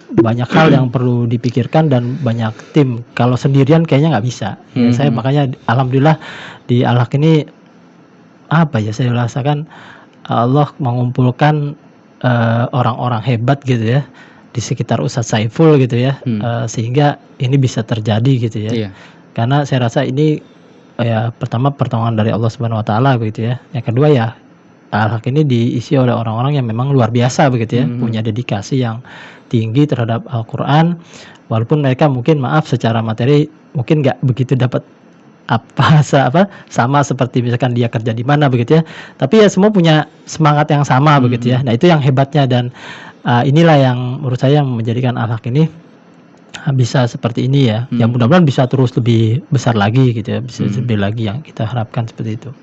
banyak hal yang perlu dipikirkan dan banyak tim. Kalau sendirian kayaknya nggak bisa. Ya, saya makanya alhamdulillah di Al-Haq ini apa ya, saya rasakan Allah mengumpulkan orang-orang hebat gitu ya di sekitar Ustadz Saiful gitu ya, sehingga ini bisa terjadi gitu ya. Iya. Karena saya rasa ini ya pertama pertolongan dari Allah Subhanahu Wa Taala begitu ya. Yang kedua ya Al-Haq ini diisi oleh orang-orang yang memang luar biasa begitu ya, punya dedikasi yang tinggi terhadap Al-Quran, walaupun mereka mungkin maaf secara materi mungkin nggak begitu dapat sama seperti misalkan dia kerja di mana begitu ya, tapi ya semua punya semangat yang sama begitu ya. Nah itu yang hebatnya dan inilah yang menurut saya yang menjadikan Al-Haq ini bisa seperti ini ya. Yang mudah-mudahan bisa terus lebih besar lagi gitu ya, bisa lebih lagi yang kita harapkan seperti itu.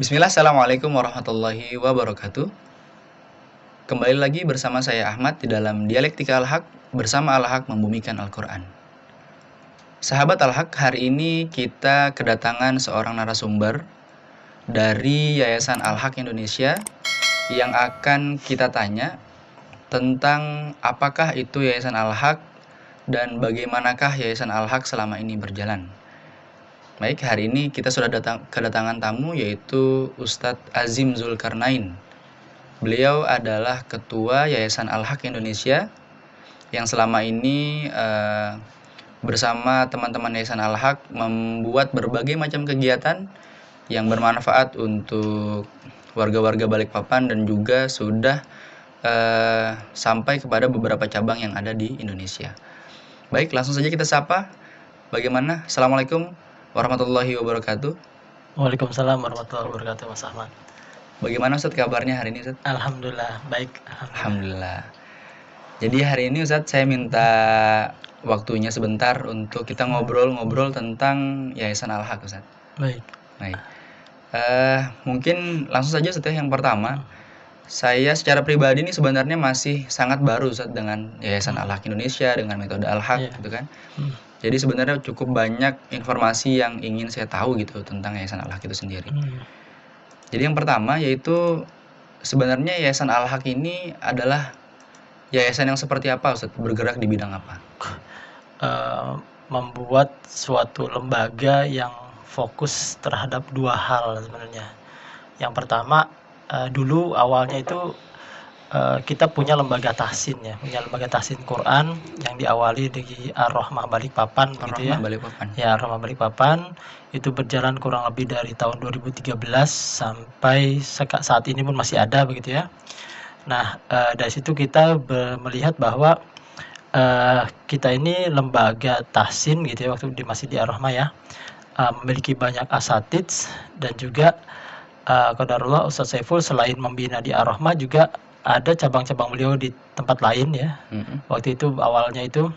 Bismillah, assalamualaikum warahmatullahi wabarakatuh. Kembali lagi bersama saya Ahmad di dalam Dialektika Al-Haq bersama Al-Haq membumikan Al-Quran. Sahabat Al-Haq, hari ini kita kedatangan seorang narasumber dari Yayasan Al-Haq Indonesia yang akan kita tanya tentang apakah itu Yayasan Al-Haq dan bagaimanakah Yayasan Al-Haq selama ini berjalan. Baik, hari ini kita sudah kedatangan tamu yaitu Ustadz Azim Zulkarnain. Beliau adalah Ketua Yayasan Al-Haq Indonesia yang selama ini bersama teman-teman Yayasan Al-Haq membuat berbagai macam kegiatan yang bermanfaat untuk warga-warga Balikpapan dan juga sudah sampai kepada beberapa cabang yang ada di Indonesia. Baik, langsung saja kita sapa. Bagaimana? Assalamualaikum warahmatullahi wabarakatuh. Waalaikumsalam warahmatullahi wabarakatuh, Mas Ahmad. Bagaimana Ustadz kabarnya hari ini, Ustadz? Alhamdulillah, baik. Alhamdulillah. Jadi hari ini Ustadz saya minta waktunya sebentar untuk kita ngobrol-ngobrol tentang Yayasan Al-Haq, Ustadz. Baik. Mungkin langsung saja Ustadz, yang pertama, saya secara pribadi ini sebenarnya masih sangat baru Ustadz dengan Yayasan Al-Haq Indonesia, dengan metode Al-Haq gitu kan. Jadi sebenarnya cukup banyak informasi yang ingin saya tahu gitu tentang Yayasan Al-Haq itu sendiri. Jadi yang pertama yaitu sebenarnya Yayasan Al-Haq ini adalah yayasan yang seperti apa, Ustadz? Bergerak di bidang apa? Membuat suatu lembaga yang fokus terhadap dua hal sebenarnya. Yang pertama, dulu awalnya itu kita punya lembaga tahsin ya, punya lembaga tahsin Quran yang diawali di Ar-Rahmah Balikpapan gitu ya. Ya, Ar-Rahmah Balikpapan itu berjalan kurang lebih dari tahun 2013 sampai saat ini pun masih ada begitu ya. Nah, dari situ kita melihat bahwa kita ini lembaga tahsin gitu ya, waktu masih di Ar-Rahmah ya, memiliki banyak asatidz dan juga qadarullah Ustadz Saiful selain membina di Ar-Rahmah juga ada cabang-cabang beliau di tempat lain ya. Waktu itu awalnya itu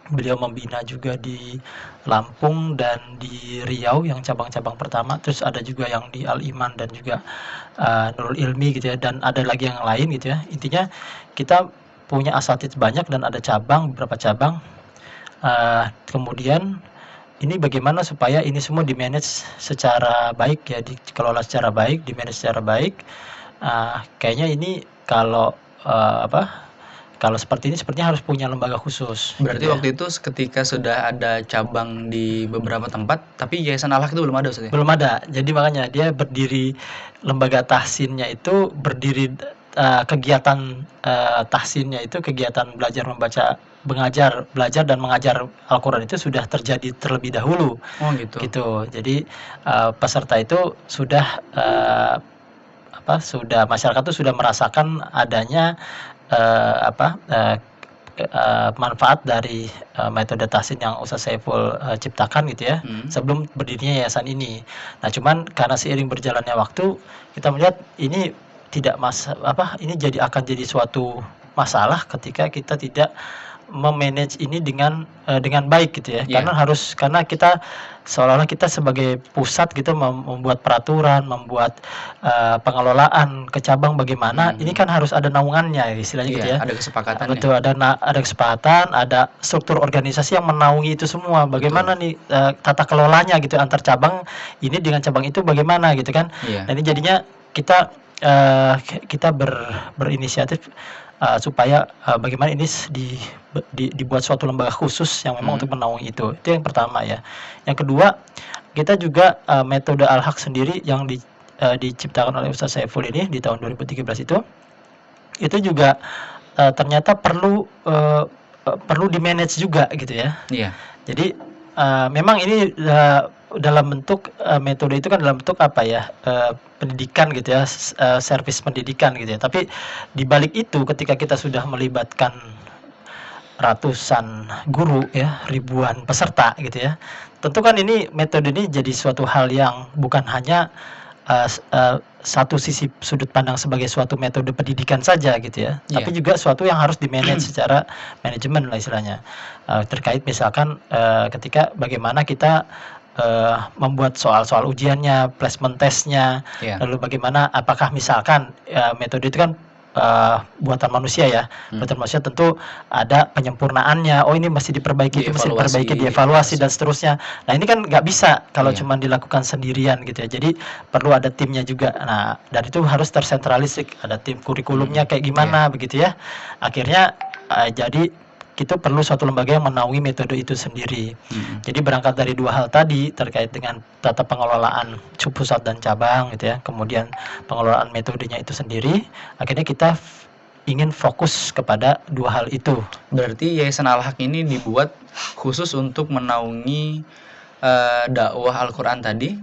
beliau membina juga di Lampung dan di Riau yang cabang-cabang pertama, terus ada juga yang di Al-Iman dan juga Nurul Ilmi gitu ya, dan ada lagi yang lain gitu ya. Intinya kita punya asatidz banyak dan ada beberapa cabang. Kemudian ini bagaimana supaya ini semua di-manage secara baik ya, dikelola secara baik, di-manage secara baik. Kayaknya ini kalau seperti ini sepertinya harus punya lembaga khusus. Berarti gitu waktu itu ketika sudah ada cabang di beberapa tempat, tapi Yayasan Al-Haq itu belum ada, Ustaz? Belum ada. Jadi makanya dia berdiri, lembaga tahsinnya itu berdiri, kegiatan tahsinnya itu kegiatan belajar membaca, belajar dan mengajar Al-Quran itu sudah terjadi terlebih dahulu. Oh gitu. Gitu. Jadi peserta itu sudah masyarakat itu sudah merasakan adanya manfaat dari metode tahsin yang Ustadz Saiful ciptakan gitu ya, sebelum berdirinya yayasan ini. Nah, cuman karena seiring berjalannya waktu kita melihat ini tidak ini akan jadi suatu masalah ketika kita tidak memanage ini dengan baik gitu ya. Iya. Karena kita seolah-olah kita sebagai pusat gitu membuat peraturan, membuat pengelolaan ke cabang bagaimana, ini kan harus ada naungannya istilahnya gitu Iya, ya. ada kesepakatan ya. Betul, ada kesepakatan, ada struktur organisasi yang menaungi itu semua. Bagaimana nih tata kelolanya gitu antar cabang ini dengan cabang itu bagaimana gitu kan. Iya. Nah, ini jadinya kita berinisiatif supaya bagaimana ini dibuat suatu lembaga khusus yang memang untuk menaungi itu. Itu yang pertama ya. Yang kedua, kita juga metode Al-Haq sendiri yang diciptakan oleh Ustaz Saiful ini di tahun 2013 itu juga ternyata perlu di-manage juga gitu ya. Iya. Jadi memang ini dalam bentuk metode itu kan dalam bentuk apa ya, pendidikan gitu ya, servis pendidikan gitu ya. Tapi di balik itu ketika kita sudah melibatkan ratusan guru ya, ribuan peserta gitu ya, tentu kan ini metode ini jadi suatu hal yang bukan hanya satu sisi sudut pandang sebagai suatu metode pendidikan saja gitu ya, tapi juga suatu yang harus di-manage secara manajemen lah istilahnya, terkait misalkan ketika bagaimana kita membuat soal-soal ujiannya, placement testnya, lalu bagaimana apakah misalkan metode itu kan buatan manusia ya, buatan manusia tentu ada penyempurnaannya. Oh ini masih diperbaiki, itu masih diperbaiki, dievaluasi dan seterusnya. Nah ini kan nggak bisa kalau cuma dilakukan sendirian gitu ya. Jadi perlu ada timnya juga. Nah dan itu harus tersentralistik. Ada tim kurikulumnya kayak gimana begitu ya. Akhirnya jadi itu perlu suatu lembaga yang menaungi metode itu sendiri. Jadi berangkat dari dua hal tadi terkait dengan tata pengelolaan pusat dan cabang gitu ya, kemudian pengelolaan metodenya itu sendiri, akhirnya kita ingin fokus kepada dua hal itu. Berarti Yayasan Al-Haq ini dibuat khusus untuk menaungi dakwah Al-Quran tadi,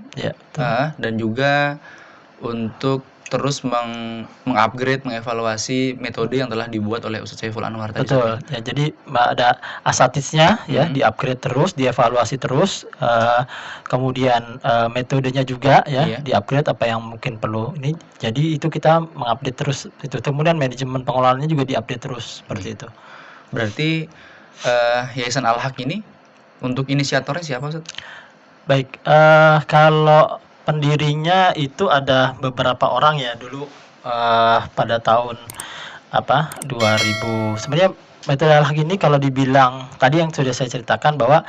dan juga untuk terus mengupgrade, mengevaluasi metode yang telah dibuat oleh Ustaz Saiful Anwar tadi. Betul. Ya, jadi ada asatidnya ya, di-upgrade terus, dievaluasi terus, kemudian metodenya juga ya, di-upgrade apa yang mungkin perlu ini. Jadi itu kita mengupdate terus itu. Kemudian manajemen pengelolaannya juga di-update terus seperti itu. Berarti Yayasan Al-Haq ini untuk inisiatornya siapa, Ustaz? Baik, kalau pendirinya itu ada beberapa orang ya dulu pada tahun 2000. Sebenarnya metode Al-Haq ini kalau dibilang tadi yang sudah saya ceritakan bahwa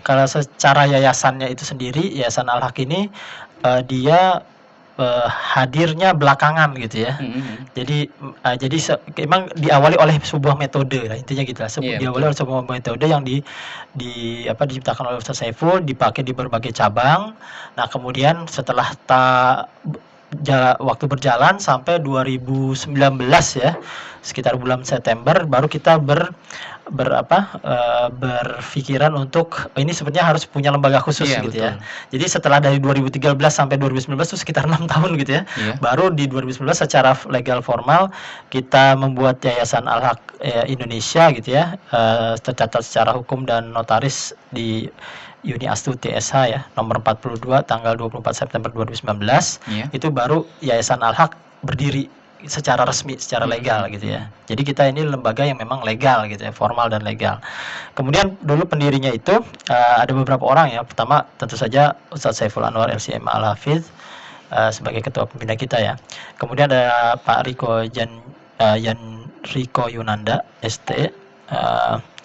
kalau secara yayasannya itu sendiri, Yayasan Al-Haq ini dia hadirnya belakangan gitu ya. Jadi memang diawali oleh sebuah metode lah intinya gitu lah. Diawali oleh sebuah metode yang diciptakan oleh Ustaz Saiful, dipakai di berbagai cabang. Nah, kemudian setelah waktu berjalan sampai 2019 ya, sekitar bulan September baru kita berpikiran untuk ini sebenarnya harus punya lembaga khusus gitu ya. Jadi setelah dari 2013 sampai 2019 itu sekitar 6 tahun gitu ya. Baru di 2019 secara legal formal kita membuat Yayasan Al-Haq Indonesia gitu ya, tercatat secara hukum dan notaris di Uni Astuti SH ya, nomor 42 tanggal 24 September 2019. Itu baru Yayasan Al-Haq berdiri secara resmi, secara legal gitu ya. Jadi kita ini lembaga yang memang legal gitu ya, formal dan legal. Kemudian dulu pendirinya itu ada beberapa orang ya. Pertama tentu saja Ustaz Saiful Anwar LCM Al-Hafidh sebagai ketua pembina kita ya. Kemudian ada Pak Riko Yunanda ST.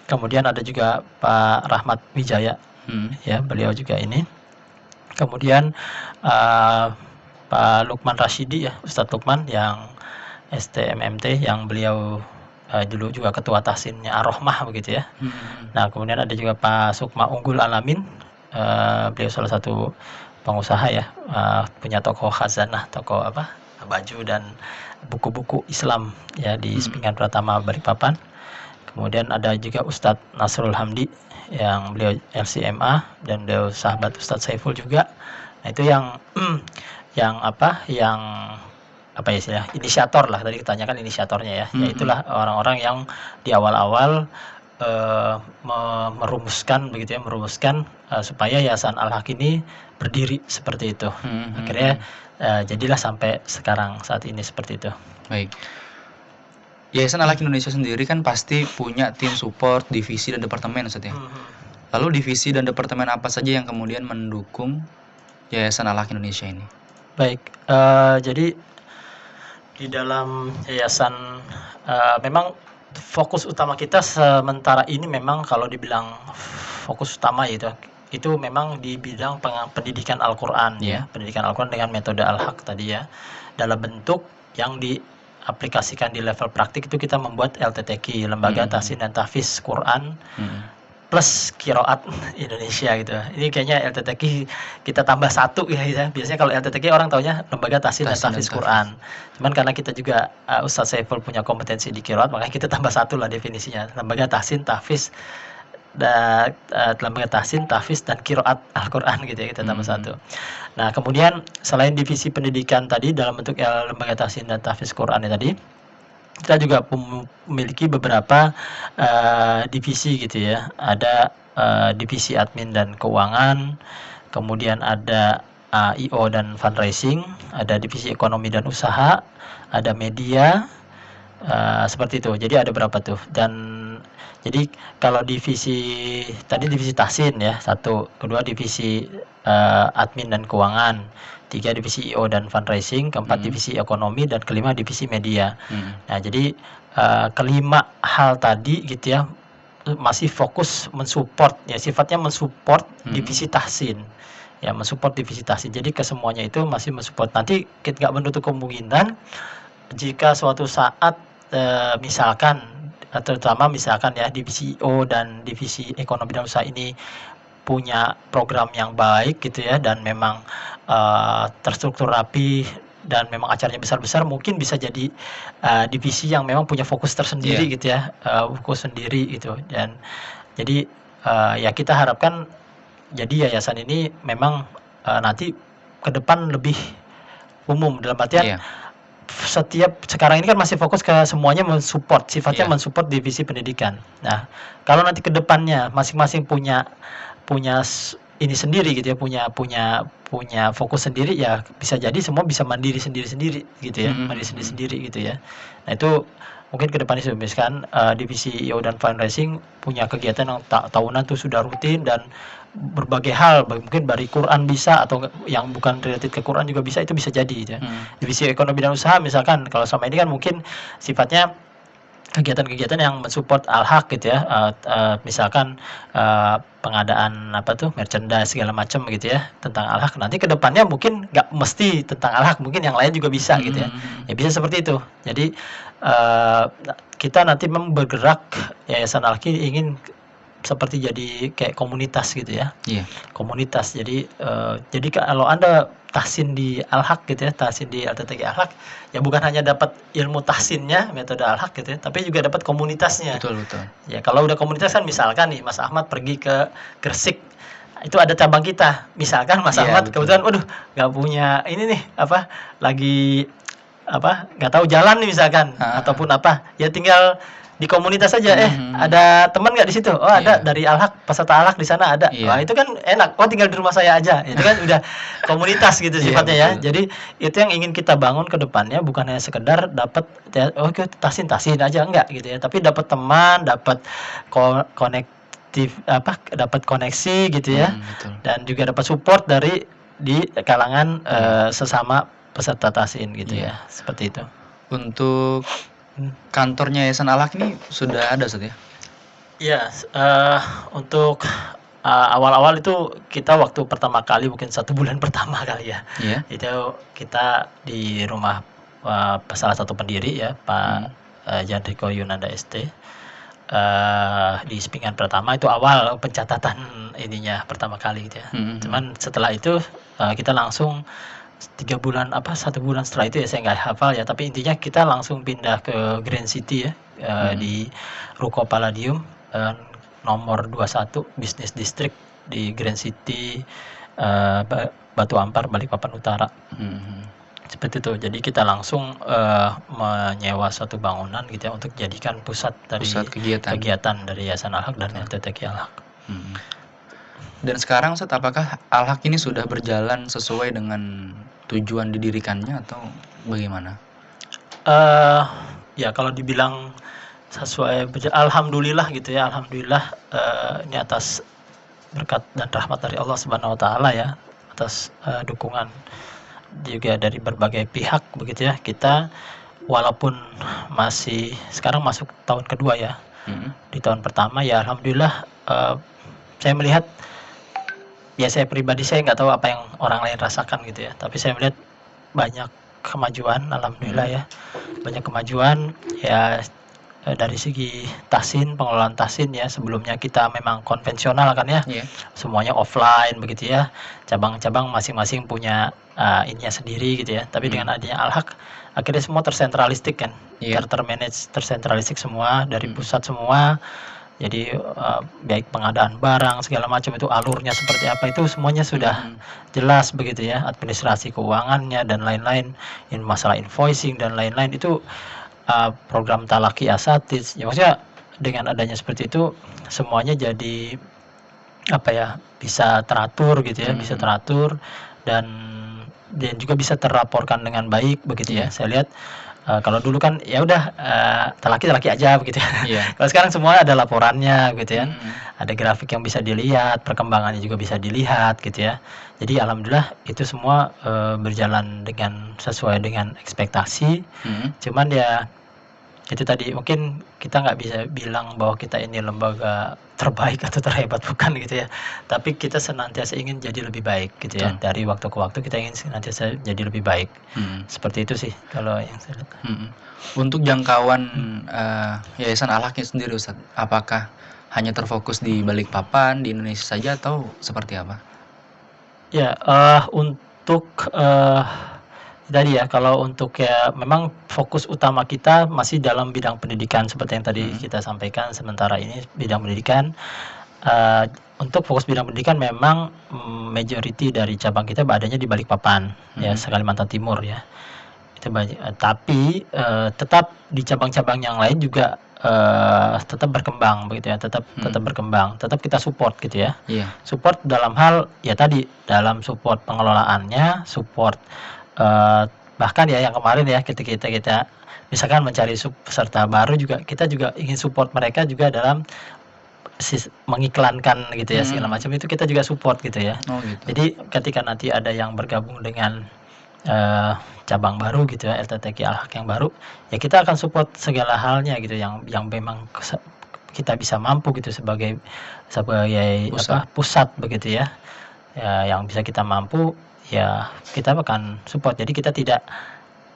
Kemudian ada juga Pak Rahmat Wijaya ya, beliau juga ini. Kemudian Pak Lukman Rashidi ya, Ustadz Lukman yang STMMT yang beliau dulu juga ketua tahsinnya Ar-Rahmah begitu ya. Nah, kemudian ada juga Pak Sukma Unggul Alamin, beliau salah satu pengusaha ya, punya toko khazanah, toko baju dan buku-buku Islam ya di Sepinggan Pratama Balikpapan. Kemudian ada juga Ustadz Nasrul Hamdi yang beliau LCMA dan beliau sahabat Ustadz Saiful juga. Nah, itu yang istilah inisiator lah, tadi ditanyakan inisiatornya ya. Yaitulah orang-orang yang di awal-awal merumuskan supaya Yayasan Al-Haq ini berdiri seperti itu. Akhirnya jadilah sampai sekarang saat ini seperti itu. Baik. Yayasan Al-Haq Indonesia sendiri kan pasti punya tim support, divisi dan departemen, Ustaz ya. Lalu divisi dan departemen apa saja yang kemudian mendukung Yayasan Al-Haq Indonesia ini? Baik, jadi di dalam yayasan, memang fokus utama kita sementara ini memang kalau dibilang fokus utama itu memang di bidang pendidikan Al-Qur'an ya, pendidikan Al-Qur'an dengan metode Al-Haq tadi ya, dalam bentuk yang diaplikasikan di level praktik itu kita membuat LTTQ, Lembaga Tahsin dan Tahfiz Quran, plus Qiraat Indonesia gitu. Ini kayaknya LTTQ kita tambah satu ya. Biasanya kalau LTTQ orang taunya Lembaga Tahsin dan Tahfiz Quran. Cuman karena kita juga Ustaz Saiful punya kompetensi di Qiraat, makanya kita tambah satu lah definisinya. Lembaga Tahsin, Tahfiz dan Lembaga Tahsin, Tahfiz dan Qiraat Al-Qur'an gitu ya, kita tambah satu. Nah, kemudian selain divisi pendidikan tadi dalam bentuk Lembaga Tahsin dan Tahfiz Quran tadi, kita juga memiliki beberapa divisi gitu ya. Ada divisi admin dan keuangan, kemudian ada IO dan fundraising, ada divisi ekonomi dan usaha, ada media, seperti itu. Jadi ada berapa tuh? Dan jadi kalau divisi tadi divisi tahsin ya, satu, kedua divisi admin dan keuangan, tiga divisi IO dan fundraising, keempat divisi ekonomi, dan kelima divisi media. Nah, jadi kelima hal tadi gitu ya masih fokus mensupport ya, sifatnya mensupport divisi tahsin. Ya, mensupport divisi tahsin. Jadi kesemuanya itu masih mensupport. Nanti kita nggak menutup kemungkinan jika suatu saat misalkan terutama misalkan ya divisi IO dan divisi ekonomi dan usaha ini punya program yang baik gitu ya, dan memang terstruktur rapi dan memang acaranya besar-besar, mungkin bisa jadi divisi yang memang punya fokus tersendiri gitu ya, fokus sendiri gitu. Dan jadi ya kita harapkan jadi yayasan ini memang nanti ke depan lebih umum, dalam artian setiap sekarang ini kan masih fokus ke semuanya mensupport, sifatnya mensupport divisi pendidikan. Nah, kalau nanti ke depannya masing-masing punya ini sendiri gitu ya, punya fokus sendiri, ya bisa jadi semua bisa mandiri sendiri-sendiri gitu ya, mandiri sendiri-sendiri gitu ya. Nah, itu mungkin ke depannya misalkan divisi IO dan fundraising punya kegiatan yang tahunan tuh sudah rutin dan berbagai hal, mungkin dari Quran bisa atau yang bukan related ke Quran juga bisa, itu bisa jadi gitu ya. Divisi ekonomi dan usaha misalkan kalau selama ini kan mungkin sifatnya kegiatan-kegiatan yang mensupport Al-Haq gitu ya, misalkan pengadaan apa tuh merchandise segala macam gitu ya tentang Al-Haq. Nanti ke depannya mungkin nggak mesti tentang Al-Haq, mungkin yang lain juga bisa gitu ya. Ya bisa seperti itu. Jadi kita nanti memang bergerak, Yayasan Al-Haq ingin seperti jadi kayak komunitas gitu ya. Komunitas. Jadi kalau Anda tahsin di Al-Haq gitu ya, tahsin di LTTQ Al-Haq, ya bukan hanya dapat ilmu tahsinnya, metode Al-Haq gitu ya, tapi juga dapat komunitasnya. Betul. Ya kalau udah komunitas kan, misalkan nih Mas Ahmad pergi ke Gresik, itu ada cabang kita. Misalkan Mas Ahmad kebetulan nggak punya ini nih, lagi nggak tahu jalan nih misalkan, ataupun ya tinggal di komunitas saja, ada teman nggak di situ? Oh ada, dari Al-Haq, peserta Al-Haq di sana ada. Wah itu kan enak. Oh tinggal di rumah saya aja. Itu kan udah komunitas gitu sifatnya ya. Jadi itu yang ingin kita bangun ke depannya, bukan hanya sekedar dapat tahsin aja, enggak gitu ya. Tapi dapat teman, dapat dapat koneksi gitu ya. Dan juga dapat support di kalangan sesama peserta tahsin gitu ya. Seperti itu. Untuk kantornya Yayasan Al-Haq ini sudah ada, Ustaz ya? Iya, untuk awal-awal itu kita waktu pertama kali, mungkin 1 bulan pertama kali ya, itu kita di rumah salah satu pendiri ya, Pak Jandriko Yunanda ST, di Spingan pertama. Itu awal pencatatan ininya pertama kali gitu ya. Cuman setelah itu kita langsung 1 bulan setelah itu ya, saya nggak hafal ya, tapi intinya kita langsung pindah ke Grand City ya, di Ruko Palladium nomor 21 Business District di Grand City, Batu Ampar, Balikpapan Utara. Seperti itu. Jadi kita langsung menyewa suatu bangunan gitu ya untuk jadikan pusat kegiatan dari Yayasan Al-Haq dan LTTQ Al-Haq. Dan sekarang, Ustaz, apakah Al-Haq ini sudah berjalan sesuai dengan tujuan didirikannya atau bagaimana? ya kalau dibilang alhamdulillah gitu ya, alhamdulillah, ini atas berkat dan rahmat dari Allah Subhanahu wa taala ya, atas, dukungan juga dari berbagai pihak begitu ya, kita walaupun masih sekarang masuk tahun kedua ya, di tahun pertama ya alhamdulillah, saya melihat, ya saya pribadi saya nggak tahu apa yang orang lain rasakan gitu ya, tapi saya melihat banyak kemajuan alhamdulillah ya, banyak kemajuan ya, dari segi tahsin, pengelolaan tahsin ya, sebelumnya kita memang konvensional kan ya, Iya. semuanya offline begitu ya, cabang-cabang masing-masing punya, ininya sendiri gitu ya, tapi dengan adanya Al-Haq akhirnya semua tersentralistik kan, Iya. termanage tersentralistik semua dari pusat semua. Jadi, baik pengadaan barang segala macam itu alurnya seperti apa itu semuanya sudah jelas begitu ya, administrasi keuangannya dan lain-lain, masalah invoicing dan lain-lain itu, program talaki asatidz, ya maksudnya dengan adanya seperti itu semuanya jadi apa ya, bisa teratur gitu ya, bisa teratur dan juga bisa terlaporkan dengan baik begitu ya. Iya. Saya lihat, kalau dulu kan ya udah, talaki aja begitu ya. Iya. Kalau sekarang semua ada laporannya gitu ya, ada grafik yang bisa dilihat, perkembangannya juga bisa dilihat gitu ya. Jadi alhamdulillah itu semua, berjalan sesuai dengan ekspektasi, cuman ya itu tadi, mungkin kita nggak bisa bilang bahwa kita ini lembaga terbaik atau terhebat, bukan gitu ya. Tapi kita senantiasa ingin jadi lebih baik gitu ya. Betul. Dari waktu ke waktu kita ingin senantiasa jadi lebih baik. Seperti itu sih kalau yang saya lihat. Untuk jangkauan Yayasan Al-Haq sendiri Ustadz, apakah hanya terfokus di Balikpapan, di Indonesia saja atau seperti apa? Ya, untuk, tadi ya, kalau untuk ya memang fokus utama kita masih dalam bidang pendidikan seperti yang tadi kita sampaikan, sementara ini bidang pendidikan. Untuk fokus bidang pendidikan memang, majority dari cabang kita adanya di Balikpapan, ya Kalimantan Timur ya. Itu tapi, tetap di cabang-cabang yang lain juga, tetap berkembang begitu ya, tetap berkembang, tetap kita support gitu ya. Iya. Support dalam hal ya tadi, dalam support pengelolaannya, support, bahkan ya yang kemarin ya ketika kita misalkan mencari peserta baru juga, kita juga ingin support mereka juga dalam mengiklankan gitu ya, segala macam itu kita juga support gitu ya. Oh gitu. Jadi ketika nanti ada yang bergabung dengan, cabang baru gitu ya, LTTQ Al-Haq yang baru, ya kita akan support segala halnya gitu yang memang kita bisa mampu gitu sebagai pusat begitu ya. Ya yang bisa kita mampu, ya kita akan support. Jadi kita tidak,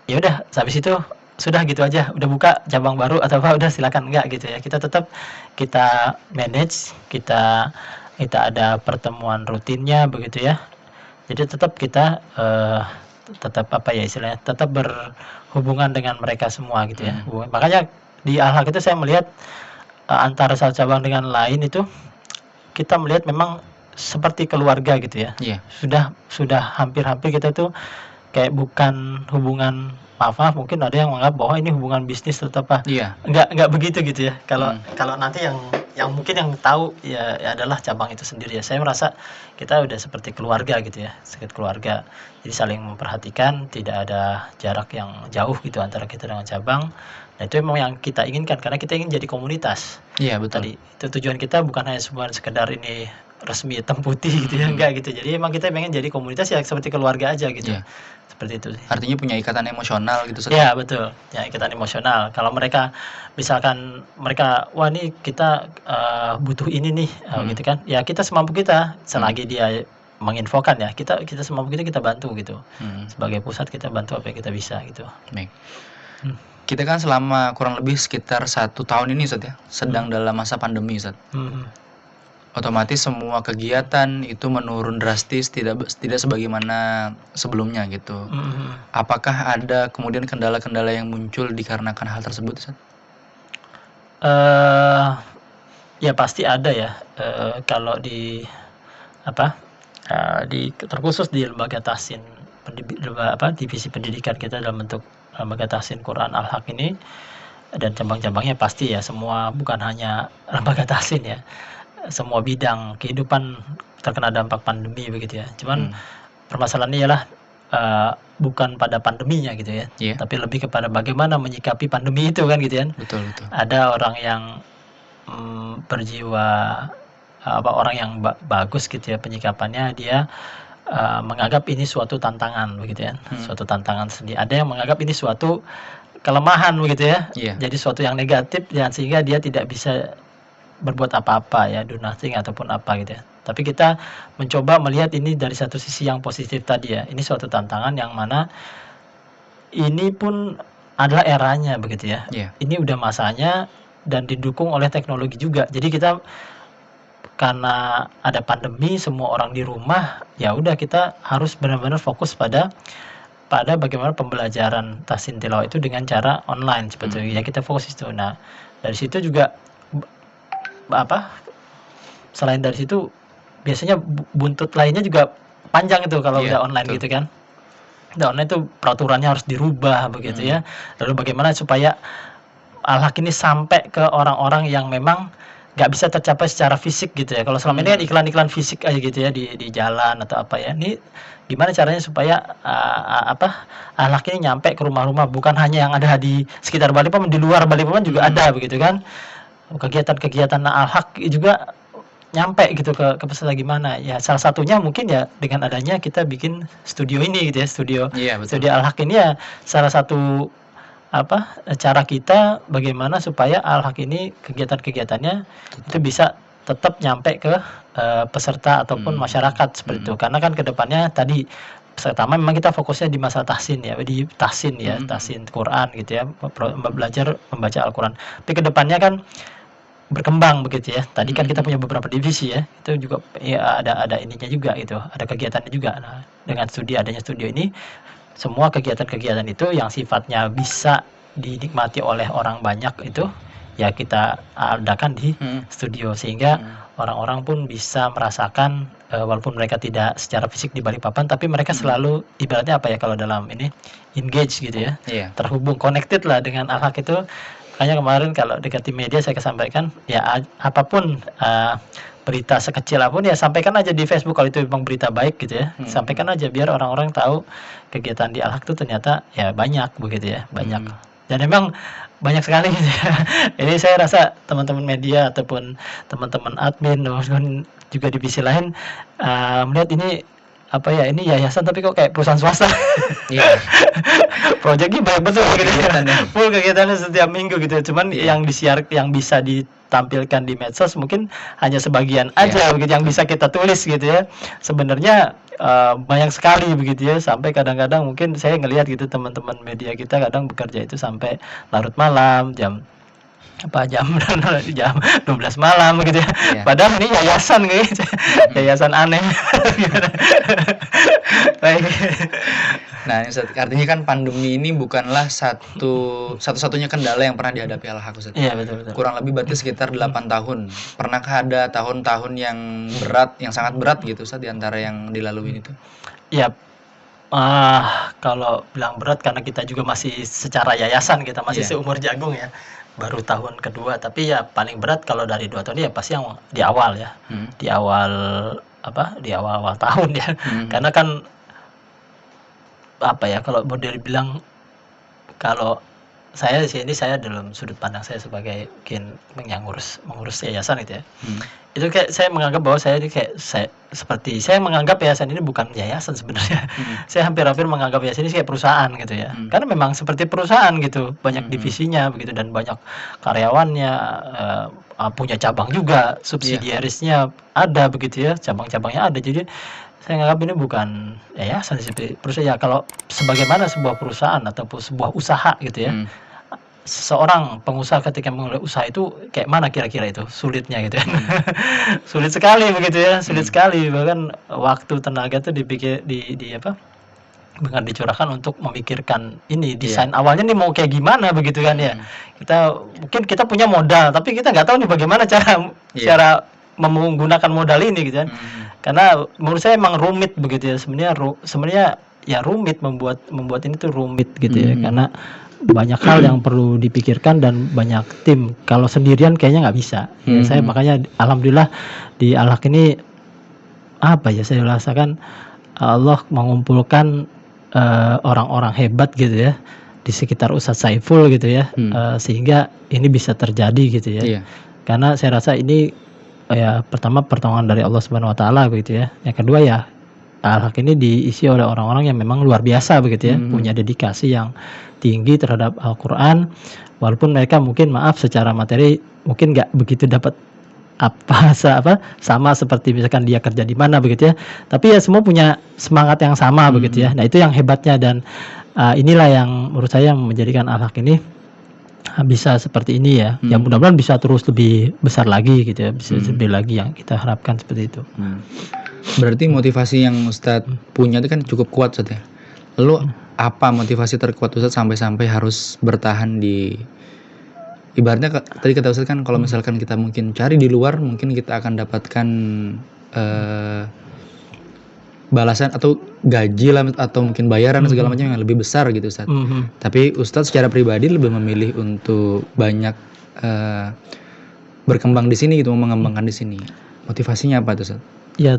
ya udah habis itu sudah gitu aja, udah buka cabang baru atau apa udah silakan, enggak gitu ya. Kita tetap kita manage, kita ada pertemuan rutinnya begitu ya. Jadi tetap kita, tetap apa ya istilahnya, tetap berhubungan dengan mereka semua gitu ya. Makanya di Al-Haq itu saya melihat, antara satu cabang dengan lain itu kita melihat memang seperti keluarga gitu ya. Iya. Sudah hampir-hampir kita tuh kayak bukan hubungan, maaf mungkin ada yang menganggap bahwa ini hubungan bisnis atau apa. Iya. Enggak begitu gitu ya. Kalau nanti yang mungkin yang tahu ya adalah cabang itu sendiri ya. Saya merasa kita udah seperti keluarga gitu ya, seperti keluarga. Jadi saling memperhatikan, tidak ada jarak yang jauh gitu antara kita dengan cabang. Nah itu memang yang kita inginkan karena kita ingin jadi komunitas. Iya betul. Tadi itu tujuan kita bukan hanya cuma sekedar ini resmi hitam putih gitu ya, enggak gitu. Jadi emang kita pengen jadi komunitas ya seperti keluarga aja gitu. Iya. Seperti itu sih. Artinya punya ikatan emosional gitu. Iya betul, ya ikatan emosional. Kalau mereka misalkan wah nih kita, butuh ini nih, gitu kan, ya kita semampu kita, selagi dia menginfokan ya, kita semampu kita bantu gitu. Sebagai pusat kita bantu apa yang kita bisa gitu. Baik. Kita kan selama kurang lebih sekitar 1 tahun ini Ustadz ya, sedang dalam masa pandemi Ustadz. Otomatis semua kegiatan itu menurun drastis, tidak sebagaimana sebelumnya gitu. Apakah ada kemudian kendala-kendala yang muncul dikarenakan hal tersebut Ustadz? Ya pasti ada ya, kalau terkhusus di lembaga tahsin divisi pendidikan kita dalam bentuk lembaga tahsin Quran Al-Haq ini dan cabang-cabangnya pasti ya semua, bukan hanya lembaga tahsin ya, semua bidang kehidupan terkena dampak pandemi begitu ya. Cuman permasalahannya ialah bukan pada pandeminya gitu ya, Iya. tapi lebih kepada bagaimana menyikapi pandemi itu kan gitu kan. Betul, betul. Ada orang yang berjiwa orang yang bagus gitu ya penyikapannya, dia menganggap ini suatu tantangan begitu ya, suatu tantangan sendiri. Ada yang menganggap ini suatu kelemahan begitu ya, Iya. jadi suatu yang negatif dan sehingga dia tidak bisa berbuat apa-apa ya, do nothing ataupun apa gitu ya. Tapi kita mencoba melihat ini dari satu sisi yang positif tadi ya. Ini suatu tantangan yang mana ini pun adalah eranya begitu ya. Iya. Ini udah masanya dan didukung oleh teknologi juga. Jadi kita karena ada pandemi, semua orang di rumah, ya udah kita harus benar-benar fokus pada bagaimana pembelajaran tahsin tilawah itu dengan cara online sebetulnya. Ya kita fokus itu. Nah, dari situ juga selain dari situ biasanya buntut lainnya juga panjang itu kalau udah online gitu kan. Udah online itu peraturannya harus dirubah begitu ya. Lalu bagaimana supaya al-haq ini sampai ke orang-orang yang memang nggak bisa tercapai secara fisik gitu ya. Kalau selama ini kan iklan-iklan fisik aja gitu ya di jalan atau apa ya. Ini gimana caranya supaya al-haq ini nyampe ke rumah-rumah, bukan hanya yang ada di sekitar Balikpapan, di luar Balikpapan juga ada begitu kan. Kegiatan-kegiatan al-haq juga nyampe gitu ke peserta gimana ya. Salah satunya mungkin ya dengan adanya kita bikin studio ini gitu ya, studio al-haq ini ya salah satu cara kita bagaimana supaya al-haq ini kegiatan-kegiatannya itu bisa tetap nyampe ke peserta ataupun masyarakat seperti itu. Karena kan kedepannya tadi pertama memang kita fokusnya di masalah tahsin ya, di tahsin ya, tahsin Quran gitu ya, belajar membaca Al-Quran. Tapi kedepannya kan berkembang begitu ya. Tadi kan kita punya beberapa divisi ya, itu juga ya ada ininya juga gitu, ada kegiatannya juga. Nah, dengan adanya studio ini, semua kegiatan-kegiatan itu yang sifatnya bisa dinikmati oleh orang banyak itu ya kita adakan di studio, sehingga orang-orang pun bisa merasakan walaupun mereka tidak secara fisik di Balikpapan, tapi mereka selalu ibaratnya apa ya kalau dalam ini engage gitu ya, terhubung, connected lah dengan al-haq itu. Makanya kemarin kalau dekat di media saya sampaikan ya apapun berita sekecil apapun ya sampaikan aja di Facebook kalau itu memang berita baik gitu ya. Sampaikan aja biar orang-orang tahu kegiatan di al-haq itu ternyata ya banyak begitu ya, banyak. Dan memang banyak sekali gitu ya. Ini saya rasa teman-teman media ataupun teman-teman admin juga divisi lain melihat ini ini yayasan tapi kok kayak perusahaan swasta. Iya. Proyeknya banyak betul gitu ya. Full kegiatannya setiap minggu gitu. Cuman yang yang bisa ditampilkan di medsos mungkin hanya sebagian aja begitu yang bisa kita tulis gitu ya. Sebenarnya banyak sekali begitu ya, sampai kadang-kadang mungkin saya ngelihat gitu teman-teman media kita kadang bekerja itu sampai larut malam, jam 12 malam gitu ya. Padahal ini yayasan gitu. Yayasan aneh. Baik. Nah, artinya kan pandemi ini bukanlah satu-satunya kendala yang pernah dihadapi al-haq, Ustaz. Iya, betul. Kurang lebih berarti sekitar 8 tahun. Pernahkah ada tahun-tahun yang berat, yang sangat berat gitu, Ustaz, di antara yang dilalui itu? Iya. Kalau bilang berat karena kita juga masih secara yayasan, kita masih seumur jagung ya. Baru tahun kedua, tapi ya paling berat kalau dari 2 tahun ya pasti yang di awal ya. Di awal tahun ya. Karena kan kalau boleh dibilang, kalau saya di sini, saya dalam sudut pandang saya sebagai mungkin mengurus yayasan gitu ya. Itu kayak saya menganggap bahwa saya ini kayak saya menganggap yayasan ini bukan yayasan sebenarnya. Saya hampir-hampir menganggap yayasan ini kayak perusahaan gitu ya. Karena memang seperti perusahaan gitu, banyak divisinya begitu dan banyak karyawannya, punya cabang juga, subsidiarisnya ada begitu ya, cabang-cabangnya ada. Jadi saya menganggap ini bukan yayasan seperti perusahaan ya. Kalau sebagaimana sebuah perusahaan ataupun sebuah usaha gitu ya. Seorang pengusaha ketika memulai usaha itu kayak mana kira-kira itu sulitnya gitu kan. Sulit sekali begitu ya, sulit sekali, bahkan waktu tenaga itu bahkan dicurahkan untuk memikirkan ini desain awalnya nih mau kayak gimana begitu kan ya. Kita punya modal tapi kita nggak tahu nih bagaimana cara menggunakan modal ini gitu kan. Karena menurut saya emang rumit begitu ya, sebenarnya ya rumit membuat ini tuh rumit gitu ya, karena banyak hal yang perlu dipikirkan dan banyak tim. Kalau sendirian kayaknya nggak bisa. Saya makanya alhamdulillah di al-haq ini saya rasakan Allah mengumpulkan orang-orang hebat gitu ya di sekitar Ustadz Saiful gitu ya, sehingga ini bisa terjadi gitu ya. Iya. Karena saya rasa ini ya pertama pertolongan dari Allah Subhanahu Wa Taala begitu ya. Yang kedua ya Al-Haq ini diisi oleh orang-orang yang memang luar biasa begitu ya, punya dedikasi yang tinggi terhadap Al-Quran, walaupun mereka mungkin maaf secara materi mungkin nggak begitu dapat sama seperti misalkan dia kerja di mana begitu ya, tapi ya semua punya semangat yang sama begitu ya. Nah itu yang hebatnya, dan inilah yang menurut saya menjadikan Al-Haq ini bisa seperti ini ya. Ya mudah-mudahan bisa terus lebih besar lagi gitu ya, bisa lebih lagi yang kita harapkan seperti itu. Berarti motivasi yang Ustadz punya itu kan cukup kuat, Ustadz ya. Lalu apa motivasi terkuat Ustadz sampai harus bertahan di, ibaratnya tadi kata Ustadz kan kalau misalkan kita mungkin cari di luar mungkin kita akan dapatkan balasan atau gaji lah atau mungkin bayaran segala macam yang lebih besar gitu Ustadz. Tapi Ustadz secara pribadi lebih memilih untuk banyak berkembang di sini gitu, mengembangkan di sini. Motivasinya apa tuh Ustadz? Ya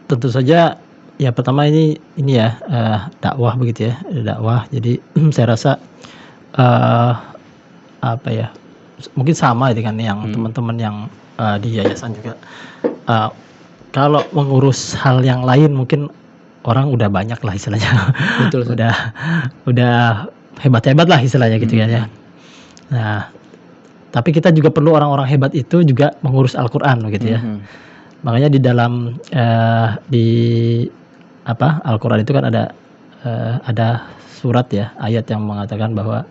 tentu saja ya pertama ini ya dakwah begitu ya, dakwah. Jadi saya rasa apa ya, mungkin sama dengan yang teman-teman yang di yayasan juga, kalau mengurus hal yang lain mungkin orang udah banyak lah istilahnya. Betul, udah hebat-hebat lah istilahnya gitu kan ya. Nah tapi kita juga perlu orang-orang hebat itu juga mengurus Al-Quran begitu ya. Makanya di dalam Al-Quran itu kan ada surat ya, ayat yang mengatakan bahwa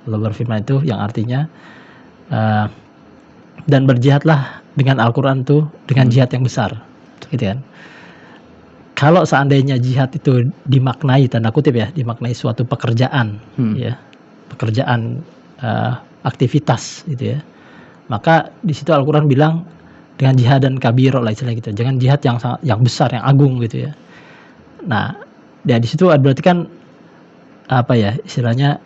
Allah berfirman itu yang artinya dan berjihadlah dengan Al-Quran itu dengan jihad yang besar gitu kan. Kalau seandainya jihad itu dimaknai tanda kutip ya, dimaknai suatu pekerjaan ya, pekerjaan aktivitas gitu ya, maka di situ Al-Quran bilang dengan jihad dan kabiro lah istilahnya gitu. Jangan jihad yang besar, yang agung gitu ya. Nah, ya di situ berarti kan apa ya istilahnya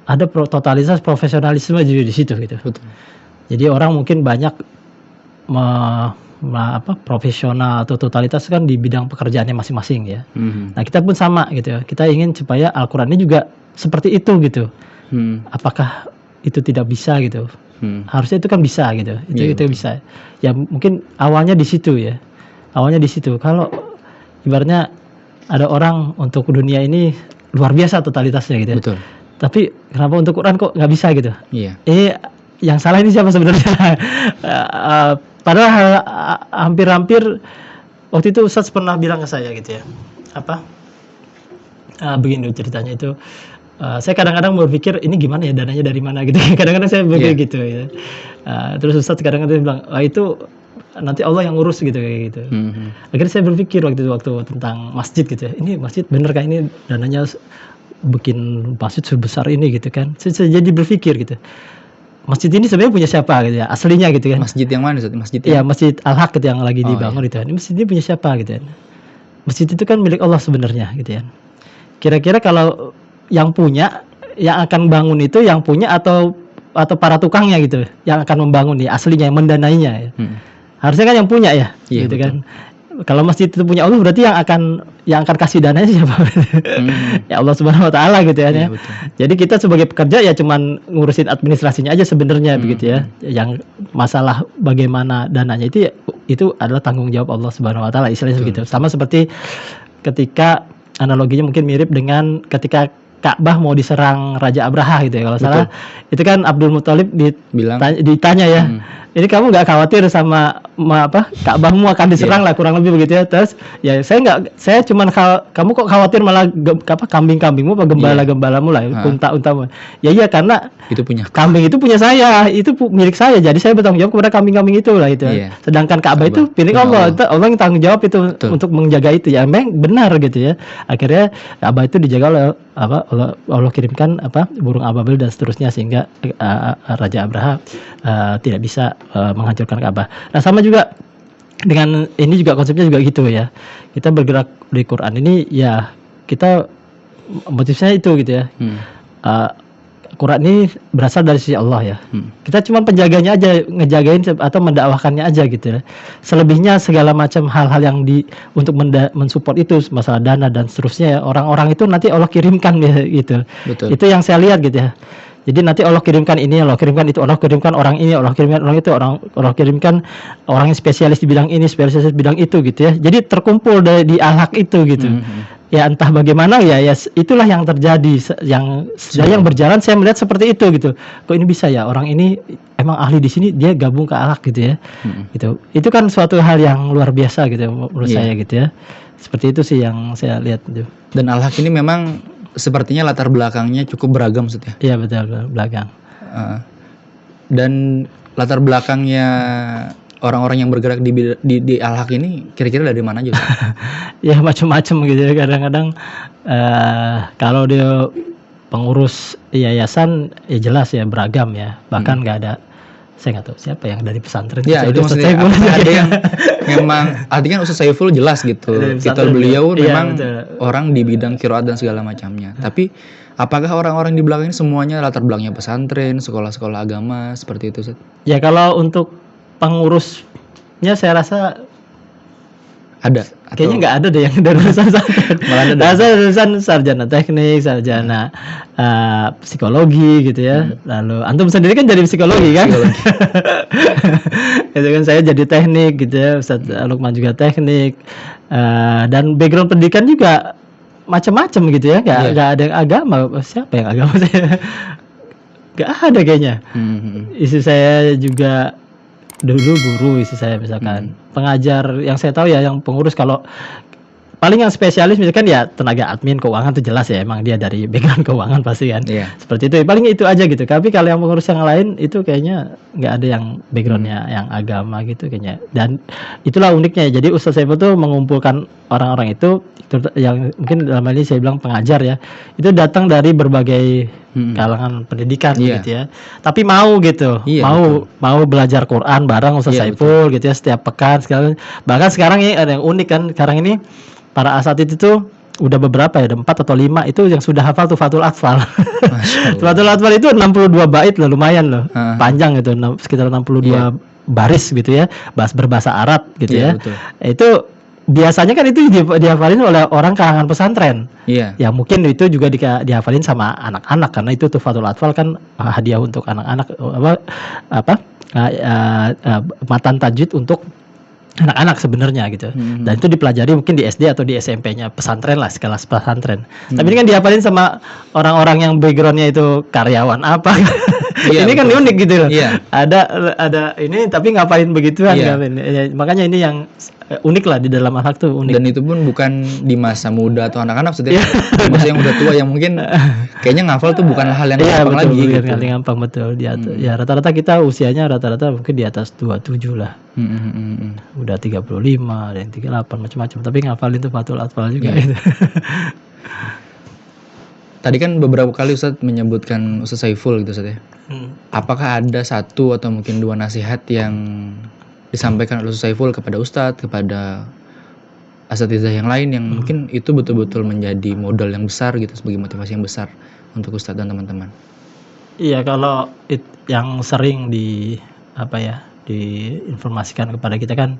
ada totalitas profesionalisme juga di situ gitu. Betul. Jadi orang mungkin banyak profesional atau totalitas kan di bidang pekerjaannya masing-masing ya. Nah, kita pun sama gitu ya. Kita ingin supaya Al-Quran ini juga seperti itu gitu. Apakah itu tidak bisa gitu? Harusnya itu kan bisa gitu. Itu bisa. Ya mungkin awalnya di situ ya. Awalnya di situ. Kalau ibaratnya ada orang untuk dunia ini luar biasa totalitasnya gitu. Betul. Tapi kenapa untuk Quran kok nggak bisa gitu? Iya. Yang salah ini siapa sebenarnya? Padahal hampir-hampir waktu itu Ustadz pernah bilang ke saya gitu ya. Begini ceritanya itu. Saya kadang-kadang berpikir ini gimana ya, dananya dari mana gitu. Kadang-kadang saya berpikir gitu ya. Terus Ustadz kadang-kadang bilang, itu nanti Allah yang ngurus gitu kayak gitu. Akhirnya saya berpikir waktu tentang masjid gitu ya. Ini masjid bener kan, ini dananya bikin masjid sebesar ini gitu kan. Saya jadi berpikir gitu. Masjid ini sebenarnya punya siapa gitu ya, aslinya gitu kan. Masjid yang mana Ustadz? Masjid Al-Haq gitu yang lagi dibangun gitu kan. Ini masjid ini punya siapa gitu kan. Masjid itu kan milik Allah sebenarnya gitu kan. Kira-kira kalau yang punya, yang akan bangun itu yang punya atau para tukangnya gitu yang akan membangun ya, aslinya yang mendanainya ya. Harusnya kan yang punya ya, gitu betul. Kan. Kalau masjid itu punya Allah berarti yang akan kasih dananya siapa? Ya Allah Subhanahu Wa Taala gitu ya. Jadi kita sebagai pekerja ya cuman ngurusin administrasinya aja sebenarnya begitu ya. Yang masalah bagaimana dananya itu adalah tanggung jawab Allah Subhanahu Wa Taala, istilahnya begitu. Sama seperti ketika analoginya mungkin mirip dengan ketika Ka'bah mau diserang Raja Abraha gitu ya kalau salah. Itu kan Abdul Muthalib ditanya ya. Ini kamu nggak khawatir sama Ka'bahmu akan diserang lah kurang lebih begitu ya. Terus ya saya cuman kamu kok khawatir malah kambing-kambingmu apa gembala-gembalamu lah, unta-untamu. Ya iya karena itu punya kambing itu punya saya, itu milik saya. Jadi saya bertanggung jawab kepada kambing-kambing itu lah itu. Sedangkan Ka'bah itu milik Allah. Allah yang tanggung jawab itu untuk menjaga itu ya. Memang benar gitu ya. Akhirnya Ka'bah itu dijaga oleh Allah kirimkan burung ababil dan seterusnya sehingga Raja Abraha tidak bisa menghancurkan Ka'bah. Nah sama juga dengan ini juga konsepnya juga gitu ya. Kita bergerak di Quran ini ya kita motifnya itu gitu ya. Quran ini berasal dari sisi Allah ya. Kita cuma penjaganya aja, ngejagain atau mendakwahkannya aja gitu ya. Selebihnya segala macam hal-hal yang untuk mensupport itu, masalah dana dan seterusnya ya, orang-orang itu nanti Allah kirimkan ya gitu. Betul. Itu yang saya lihat gitu ya. Jadi nanti Allah kirimkan ini, Allah kirimkan itu, Allah kirimkan orang ini, Allah kirimkan orang itu, Allah kirimkan orang yang spesialis di bidang ini, spesialis di bidang itu gitu ya. Jadi terkumpul di Al-Haq itu gitu. Ya entah bagaimana ya itulah yang terjadi, yang berjalan saya melihat seperti itu gitu. Kok ini bisa ya, orang ini emang ahli di sini, dia gabung ke Al-Haq gitu ya. Gitu. Itu kan suatu hal yang luar biasa gitu menurut saya gitu ya. Seperti itu sih yang saya lihat gitu. Dan Al-Haq ini memang sepertinya latar belakangnya cukup beragam maksudnya. Iya betul, belakang. Dan latar belakangnya orang-orang yang bergerak di Al-Haq ini kira-kira dari mana aja? Ya macam-macam gitu ya. Kadang-kadang kalau dia pengurus yayasan ya jelas ya beragam ya. Bahkan nggak ada, saya nggak tahu siapa yang dari pesantren. Ya itu maksudnya ada yang memang artinya Ustaz Saiful jelas gitu. Titel beliau memang orang di bidang qiraat dan segala macamnya. Tapi apakah orang-orang di belakang ini semuanya latar belakangnya pesantren, sekolah-sekolah agama seperti itu Ustaz? Ya kalau untuk pengurusnya saya rasa ada. Kayaknya nggak ada deh yang dari pesantren. Malah ada lulusan sarjana teknik, sarjana psikologi gitu ya. Lalu antum sendiri kan jadi psikologi kan? Itu kan saya jadi teknik gitu ya. Ustaz Lukman juga teknik. Dan background pendidikan juga macam-macam gitu ya. Nggak ada yang agama. Siapa yang agama saya? Nggak ada kayaknya. Istri saya juga dulu guru, istri saya misalkan pengajar, yang saya tahu ya yang pengurus. Kalau paling yang spesialis misalkan ya tenaga admin keuangan itu jelas ya, emang dia dari background keuangan pasti kan. Seperti itu, paling itu aja gitu. Tapi kalau yang pengurus yang lain itu kayaknya nggak ada yang backgroundnya yang agama gitu kayaknya. Dan itulah uniknya. Jadi Ustaz Saiful tuh mengumpulkan orang-orang itu yang mungkin dalam hal ini saya bilang pengajar ya, itu datang dari berbagai kalangan pendidikan gitu ya. Tapi mau gitu, mau belajar Quran bareng Ustaz Saiful gitu ya setiap pekan. Bahkan sekarang ini ada yang unik kan, sekarang ini para asatidz itu udah beberapa ya, ada 4 atau 5 itu yang sudah hafal Tuhfatul Atfal. Tuhfatul Atfal itu 62 bait loh, lumayan loh. Panjang gitu, sekitar 62 baris gitu ya, berbahasa Arab gitu ya. Betul. Itu biasanya kan itu dihafalin oleh orang kalangan pesantren. Ya mungkin itu juga dihafalin sama anak-anak karena itu Tuhfatul Atfal kan hadiah untuk anak-anak, matan tajwid untuk anak-anak sebenarnya gitu. Dan itu dipelajari mungkin di SD atau di SMP-nya pesantren lah, kelas pesantren. Tapi ini kan dihafalin sama orang-orang yang background-nya itu karyawan apa. Ini kan unik gitu loh. Ada ini tapi ngapalin begituan. Makanya ini yang unik lah di dalam Al-Haq tuh unik. Dan itu pun bukan di masa muda atau anak-anak sudah di masa yang udah tua yang mungkin kayaknya ngafal tuh bukan hal yang gampang lagi gitu. Bukan hal yang gampang, betul. Ya rata-rata kita usianya rata-rata mungkin di atas 27 lah. Udah 35, ada yang 38 macam-macam, tapi ngafalin tuh Tuhfatul Atfal juga gitu. Tadi kan beberapa kali Ustaz menyebutkan Ustaz Saiful gitu Ustaz ya. Apakah ada satu atau mungkin 2 nasihat yang disampaikan oleh Ustaz Saiful kepada Ustadz, kepada asatidzah yang lain yang mungkin itu betul-betul menjadi modal yang besar gitu, sebagai motivasi yang besar untuk Ustadz dan teman-teman? Iya, kalau yang sering diinformasikan kepada kita kan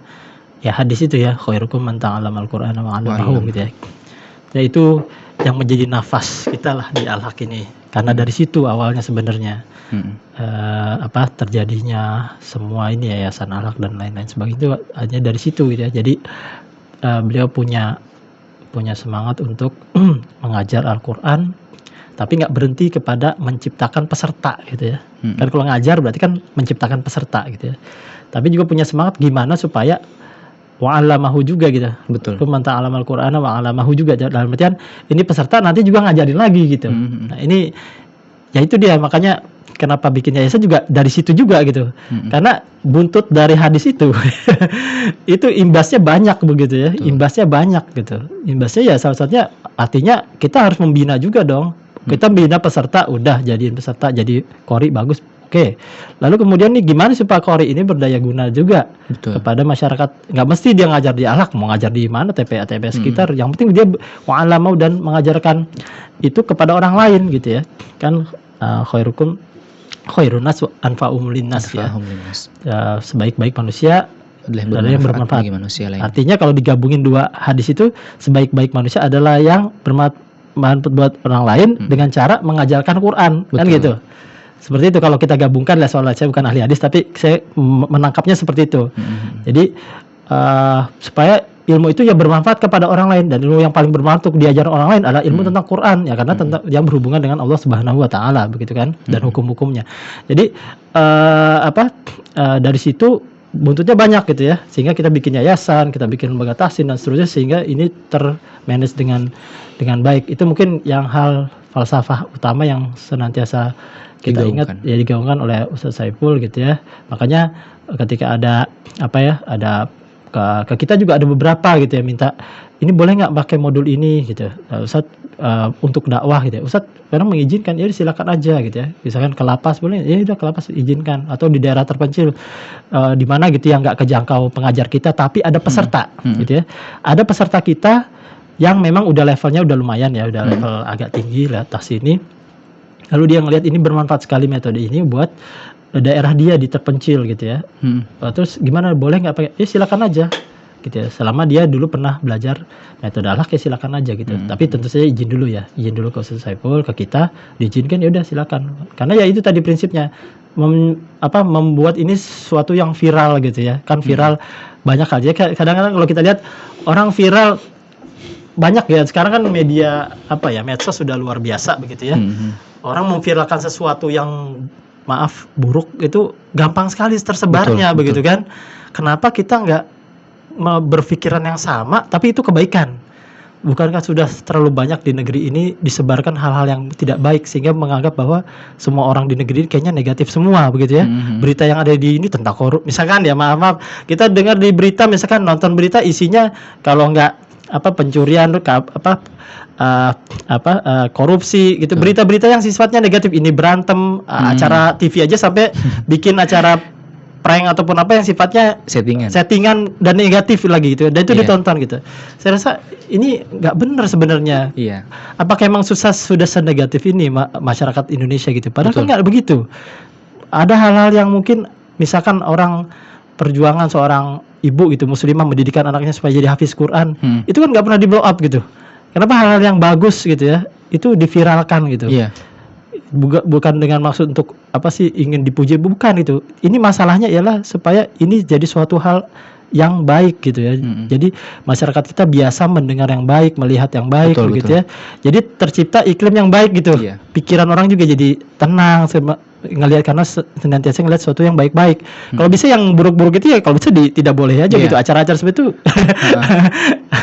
ya hadis itu ya, khairukum man ta'allamal Qur'ana wa 'allamahu gitu ya. Ya itu yang menjadi nafas kita lah di Al-Haq ini. Karena dari situ awalnya sebenarnya terjadinya semua ini yayasan Al-Haq dan lain-lain sebagainya itu hanya dari situ gitu ya. Jadi beliau punya semangat untuk mengajar Al-Qur'an, tapi nggak berhenti kepada menciptakan peserta gitu ya. Kan kalau ngajar berarti kan menciptakan peserta gitu ya. Tapi juga punya semangat gimana supaya wa'alamahu juga gitu. Betul. Man ta'allamal Qur'ana wa'alamahu juga, dalam artian ini peserta nanti juga ngajarin lagi gitu. Nah, ini ya itu dia, makanya kenapa bikin yayasan juga dari situ juga gitu. Karena buntut dari hadis itu itu imbasnya banyak begitu ya. Betul. Imbasnya banyak gitu. Imbasnya ya salah satunya artinya kita harus membina juga dong. Kita bina peserta, udah jadiin peserta jadi qori bagus. Oke. Lalu kemudian nih gimana supaya qori ini berdaya guna juga. Betul. Kepada masyarakat. Nggak mesti dia ngajar di Al-Haq, mau ngajar di mana TPA sekitar. Yang penting dia wa'alamau dan mengajarkan itu kepada orang lain gitu ya. Kan khairukum khairun nas anfa'uhum linnas ya. Anfa'uhum linnas. Sebaik-baik manusia adalah yang bermanfaat bermanfaat bagi manusia lain. Artinya kalau digabungin dua hadis itu, sebaik-baik manusia adalah yang bermanfaat buat orang lain dengan cara mengajarkan Quran. Kan gitu. Seperti itu kalau kita gabungkan lah, soalnya saya bukan ahli hadis tapi saya menangkapnya seperti itu. Jadi supaya ilmu itu ya bermanfaat kepada orang lain, dan ilmu yang paling bermanfaat untuk diajar orang lain adalah ilmu tentang Quran ya, karena tentang yang berhubungan dengan Allah Subhanahu wa taala begitu kan, dan hukum-hukumnya. Jadi dari situ buntutnya banyak gitu ya, sehingga kita bikin yayasan, kita bikin lembaga tahsin dan seterusnya, sehingga ini termanage dengan baik. Itu mungkin yang hal falsafah utama yang senantiasa kita ingat ya, digaungkan oleh Ustaz Saiful gitu ya. Makanya ketika ada ada ke kita juga ada beberapa gitu ya, minta ini boleh nggak pakai modul ini gitu, Ustaz, untuk dakwah gitu ya. Ustaz kadang mengizinkan, ya silakan aja gitu ya. Misalkan ke lapas boleh, ya udah ke lapas izinkan, atau di daerah terpencil di mana gitu yang nggak kejangkau pengajar kita, tapi ada peserta gitu ya. Ada peserta kita yang memang udah levelnya udah lumayan ya, udah level agak tinggi lah atas ini. Lalu dia ngelihat ini bermanfaat sekali metode ini buat daerah dia di terpencil gitu ya. Terus gimana, boleh nggak pakai? Ya silakan aja gitu ya. Selama dia dulu pernah belajar metode alhaq ya silakan aja gitu. Tapi tentu saja izin dulu ke Ustaz Saiful, ke kita diizinkan, ya udah silakan. Karena ya itu tadi prinsipnya, membuat ini sesuatu yang viral gitu ya. Kan viral banyak aja. Kadang-kadang kalau kita lihat orang viral banyak ya. Sekarang kan media medsos sudah luar biasa begitu ya. Orang memviralkan sesuatu yang buruk itu gampang sekali tersebarnya, begitu kan. Kenapa kita nggak berpikiran yang sama tapi itu kebaikan? Bukankah sudah terlalu banyak di negeri ini disebarkan hal-hal yang tidak baik, sehingga menganggap bahwa semua orang di negeri ini kayaknya negatif semua begitu ya. Berita yang ada di ini tentang korup misalkan ya, maaf kita dengar di berita, misalkan nonton berita isinya kalau nggak pencurian, korupsi gitu, berita-berita yang sifatnya negatif, ini berantem, acara TV aja sampai bikin acara prank ataupun apa yang sifatnya settingan dan negatif lagi gitu, dan itu ditonton gitu. Saya rasa ini nggak benar sebenarnya. Apakah emang sudah senegatif ini masyarakat Indonesia gitu? Padahal kan nggak begitu. Ada hal-hal yang mungkin misalkan orang perjuangan seorang ibu gitu, muslimah, mendidikan anaknya supaya jadi hafiz Quran, itu kan nggak pernah di blow up gitu. Kenapa hal-hal yang bagus gitu ya itu diviralkan gitu? Bukan dengan maksud untuk ingin dipuji, bukan itu. Ini masalahnya ialah supaya ini jadi suatu hal yang baik gitu ya. Jadi masyarakat kita biasa mendengar yang baik, melihat yang baik begitu ya. Jadi tercipta iklim yang baik gitu. Pikiran orang juga jadi tenang ngelihat, karena senantiasa ngelihat sesuatu yang baik-baik. Kalau bisa yang buruk-buruk itu ya kalau bisa tidak boleh aja gitu, acara-acara seperti itu.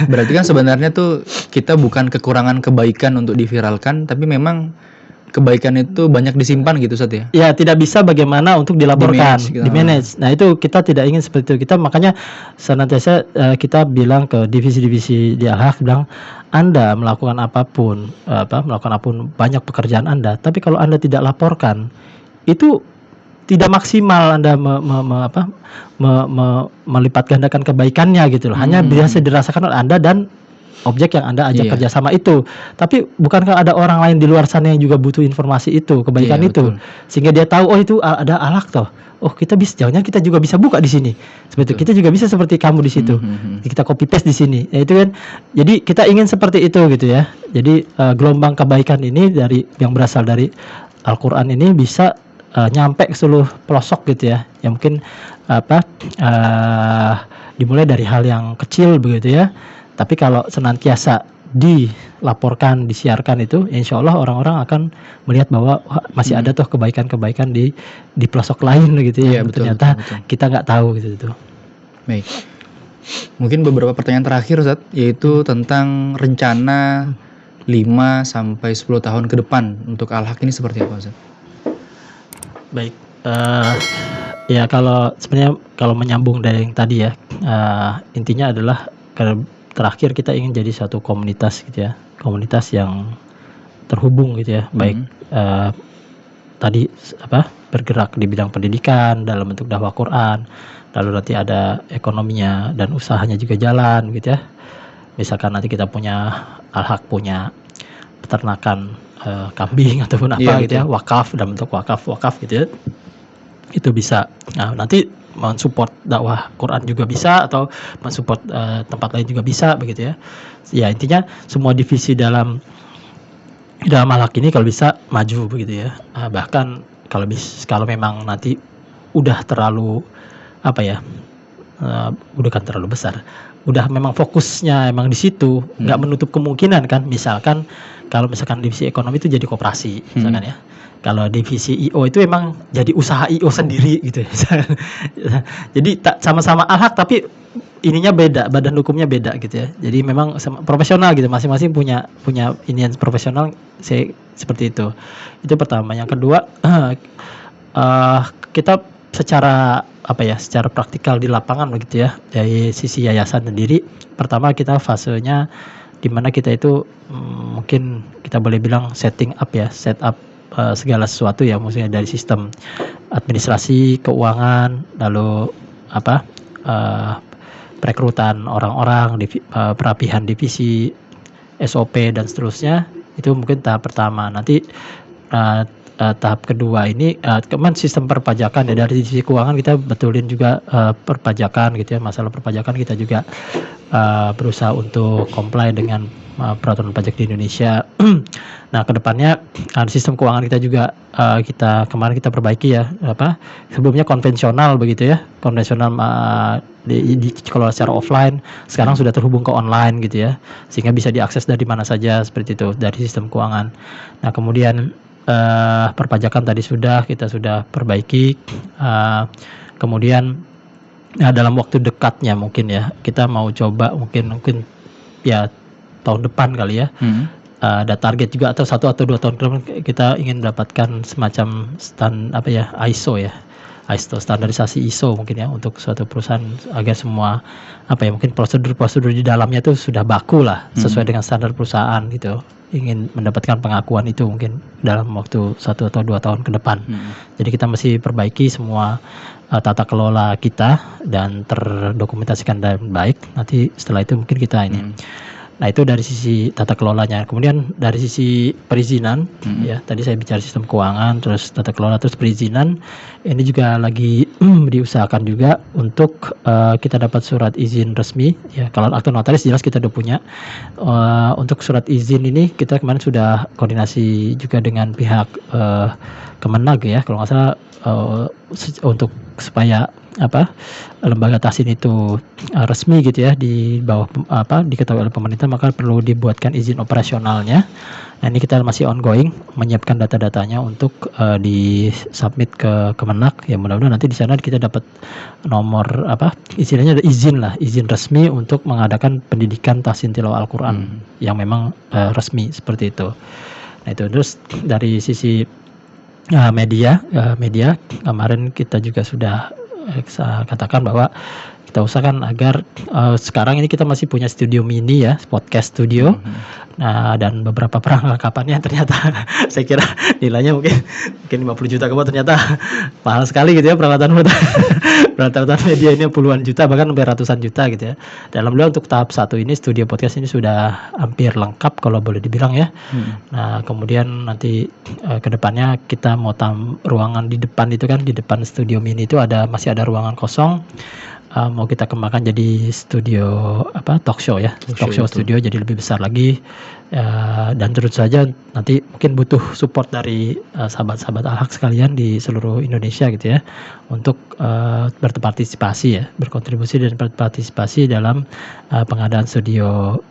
Berarti kan sebenarnya tuh kita bukan kekurangan kebaikan untuk diviralkan, tapi memang kebaikan itu banyak disimpan gitu, Ustaz ya. Ya, tidak bisa bagaimana untuk dilaporkan, di-manage. Nah, itu kita tidak ingin seperti itu. Kita makanya senantiasa kita bilang ke divisi-divisi di Al-Haq, bilang Anda melakukan apapun, banyak pekerjaan Anda, tapi kalau Anda tidak laporkan, itu tidak maksimal Anda melipat gandakan kebaikannya gitu loh. Hanya biasa dirasakan oleh Anda dan objek yang Anda ajak kerjasama itu. Tapi bukankah ada orang lain di luar sana yang juga butuh informasi itu, kebaikan itu, sehingga dia tahu, oh itu ada alaq toh. Oh kita bisa, jangan kita juga bisa buka di sini. Seperti itu. Kita juga bisa seperti kamu di situ. Kita copy paste di sini. Ya, itu kan. Jadi kita ingin seperti itu gitu ya. Jadi gelombang kebaikan ini yang berasal dari Al-Qur'an ini bisa nyampe ke seluruh pelosok gitu ya. Yang mungkin dimulai dari hal yang kecil begitu ya. Tapi kalau senantiasa dilaporkan, disiarkan itu, insya Allah orang-orang akan melihat bahwa masih ada tuh kebaikan-kebaikan di pelosok lain gitu ya. Betul, ternyata betul. Kita nggak tahu gitu. Baik. Mungkin beberapa pertanyaan terakhir, Ustaz, yaitu tentang rencana 5-10 tahun ke depan untuk Al-Haq ini seperti apa, Ustaz? Baik. Ya sebenarnya kalau menyambung dari yang tadi ya, intinya adalah terakhir kita ingin jadi satu komunitas gitu ya, komunitas yang terhubung gitu ya, baik tadi bergerak di bidang pendidikan dalam bentuk dakwah Quran, lalu nanti ada ekonominya dan usahanya juga jalan gitu ya. Misalkan nanti kita punya Al-Haq punya peternakan kambing ataupun Iya, apa gitu ya, betul. wakaf, dalam bentuk wakaf gitu ya, itu bisa. Nah, nanti mensupport dakwah Quran juga bisa, atau mensupport tempat lain juga bisa begitu ya. Ya intinya semua divisi dalam Al-Haq ini kalau bisa maju begitu ya. Bahkan kalau memang nanti udah terlalu apa ya, udah kan terlalu besar, udah memang fokusnya emang di situ, nggak menutup kemungkinan kan, misalkan kalau misalkan divisi ekonomi itu jadi koperasi misalkan ya. Kalau divisi IO itu emang jadi usaha IO sendiri gitu ya. Jadi sama-sama Al-Haq tapi ininya beda, badan hukumnya beda gitu ya. Jadi memang profesional gitu, masing-masing punya inian profesional, seperti itu. Itu pertama. Yang kedua, kita secara secara praktikal di lapangan begitu ya, dari sisi yayasan sendiri. Pertama kita fasenya di mana kita itu mungkin kita boleh bilang set up segala sesuatu ya, maksudnya dari sistem administrasi, keuangan, lalu perekrutan orang-orang, perapihan divisi, SOP dan seterusnya. Itu mungkin tahap pertama. Nanti tahap kedua ini sistem perpajakan ya, dari sisi keuangan kita betulin juga perpajakan gitu ya, masalah perpajakan kita juga berusaha untuk comply dengan peraturan pajak di Indonesia. Nah, kedepannya sistem keuangan kita juga kemarin kita perbaiki ya, sebelumnya konvensional begitu ya, konvensional kalau secara offline, sekarang sudah terhubung ke online gitu ya, sehingga bisa diakses dari mana saja seperti itu dari sistem keuangan. Nah, kemudian perpajakan tadi kita sudah perbaiki. Kemudian dalam waktu dekatnya mungkin ya, kita mau coba mungkin ya tahun depan kali ya. Ada target juga, atau 1 atau 2 tahun ke depan kita ingin mendapatkan semacam ISO ya. ISO, standarisasi ISO mungkin ya, untuk suatu perusahaan, agar semua mungkin prosedur-prosedur di dalamnya itu sudah baku lah, sesuai dengan standar perusahaan gitu. Ingin mendapatkan pengakuan itu mungkin dalam waktu 1 atau 2 tahun ke depan. Jadi kita mesti perbaiki semua tata kelola kita dan terdokumentasikan dengan baik. Nanti setelah itu mungkin kita ini. Nah, itu dari sisi tata kelolanya. Kemudian dari sisi perizinan, ya tadi saya bicara sistem keuangan, terus tata kelola, terus perizinan. Ini juga lagi diusahakan juga untuk kita dapat surat izin resmi. Ya, kalau akte notaris jelas kita udah punya. Untuk surat izin ini kita kemarin sudah koordinasi juga dengan pihak Kemenag ya, kalau nggak salah, untuk supaya lembaga tahsin itu resmi gitu ya, di bawah diketahui oleh pemerintah, maka perlu dibuatkan izin operasionalnya. Nah, ini kita masih ongoing menyiapkan data-datanya untuk disubmit ke Kemenag. Ya, mudah-mudahan nanti di sana kita dapat nomor istilahnya ada izin resmi untuk mengadakan pendidikan tahsin tilawah Al-Qur'an yang memang resmi seperti itu. Nah, itu terus dari sisi media kemarin kita juga sudah katakan bahwa kita usahakan agar sekarang ini kita masih punya studio mini ya, podcast studio. Nah, dan beberapa perlengkapannya ternyata saya kira nilainya mungkin 50 juta ke bawah, ternyata mahal sekali gitu ya peralatan media ini, puluhan juta bahkan sampai ratusan juta gitu ya. Dan alhamdulillah untuk tahap 1 ini studio podcast ini sudah hampir lengkap kalau boleh dibilang ya. Nah, kemudian nanti kedepannya kita mau ruangan di depan itu kan, di depan studio mini itu masih ada ruangan kosong. Mau kita kembangkan jadi studio talk show ya, talk show studio, jadi lebih besar lagi. Dan terus saja nanti mungkin butuh support dari sahabat-sahabat Al-Haq sekalian di seluruh Indonesia gitu ya, untuk berkontribusi dan berpartisipasi dalam pengadaan studio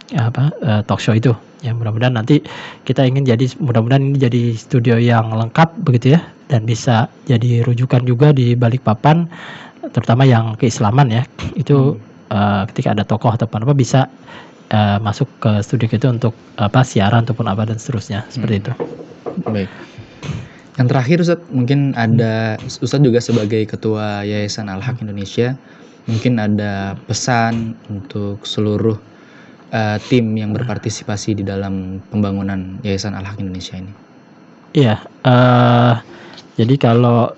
talk show itu. Ya, mudah-mudahan nanti kita ingin mudah-mudahan ini jadi studio yang lengkap begitu ya, dan bisa jadi rujukan juga di Balikpapan, terutama yang keislaman ya. Itu ketika ada tokoh atau apa bisa masuk ke studio itu untuk siaran ataupun apa dan seterusnya, seperti itu. Baik. Yang terakhir Ustadz, mungkin ada Ustadz juga sebagai ketua Yayasan Al-Haq Indonesia, mungkin ada pesan untuk seluruh tim yang berpartisipasi di dalam pembangunan Yayasan Al-Haq Indonesia ini. Iya, jadi kalau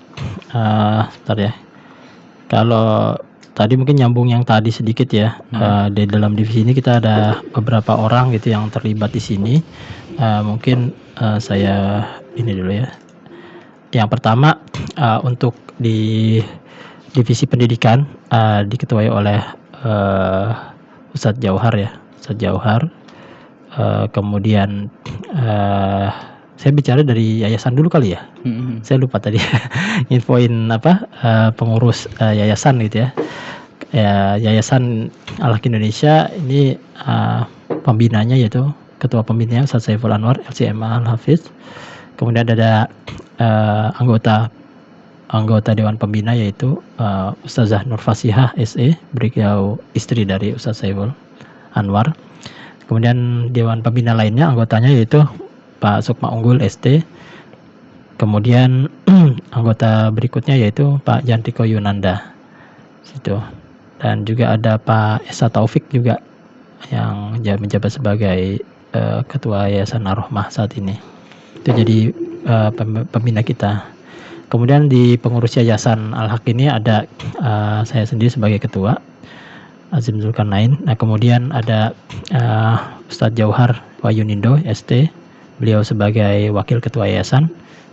kalau tadi mungkin nyambung yang tadi sedikit ya, di dalam divisi ini kita ada beberapa orang gitu yang terlibat di sini. Mungkin saya ini dulu ya. Yang pertama, untuk di divisi pendidikan diketuai oleh Ustadz Jauhar ya, Ustadz Jauhar. Kemudian saya bicara dari yayasan dulu kali ya. Saya lupa tadi infoin pengurus yayasan gitu ya. Yayasan Al-Haq Indonesia ini pembinanya yaitu ketua pembinanya Ustadz Saiful Anwar LCMA Al-Hafiz. Kemudian ada anggota Dewan Pembina yaitu Ustazah Nur Fasihah SE, beliau istri dari Ustadz Saiful Anwar. Kemudian Dewan Pembina lainnya anggotanya yaitu Pak Sukma Unggul ST. Kemudian anggota berikutnya yaitu Pak Jantiko Yunanda. Situ. Dan juga ada Pak Esa Taufik juga yang menjabat sebagai ketua Yayasan Ar-Rahmah saat ini. Itu jadi pembina kita. Kemudian di pengurus Yayasan Al-Haq ini ada saya sendiri sebagai ketua, Azim Zulkarnain. Nah, kemudian ada Ustadz Jauhar Wayunindo ST, beliau sebagai wakil ketua yayasan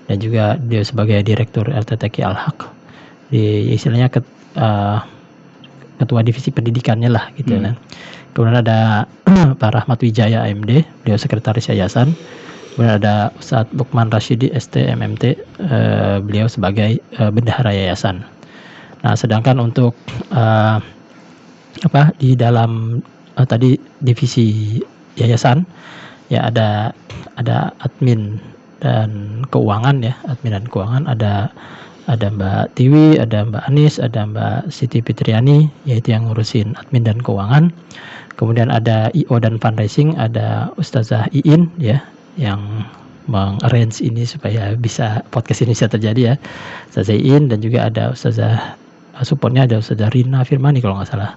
dan juga beliau sebagai direktur LTTQ Al-Haq. Istilahnya ketua divisi pendidikannya lah gitu kan. Kemudian ada Pak Rahmat Wijaya AMD, beliau sekretaris yayasan. Kemudian ada Ustadz Bukman Rashidi ST MMT, beliau sebagai bendahara yayasan. Nah, sedangkan untuk di dalam tadi divisi yayasan ya ada admin dan keuangan ya, admin dan keuangan ada Mbak Tiwi, ada Mbak Anis, ada Mbak Siti Fitriani yaitu yang ngurusin admin dan keuangan. Kemudian ada IO dan fundraising, ada Ustazah Iin ya yang mengarrange ini supaya bisa podcast ini bisa terjadi ya, Ustazah Iin, dan juga ada Ustazah supportnya ada Ustazah Rina Firmani kalau nggak salah.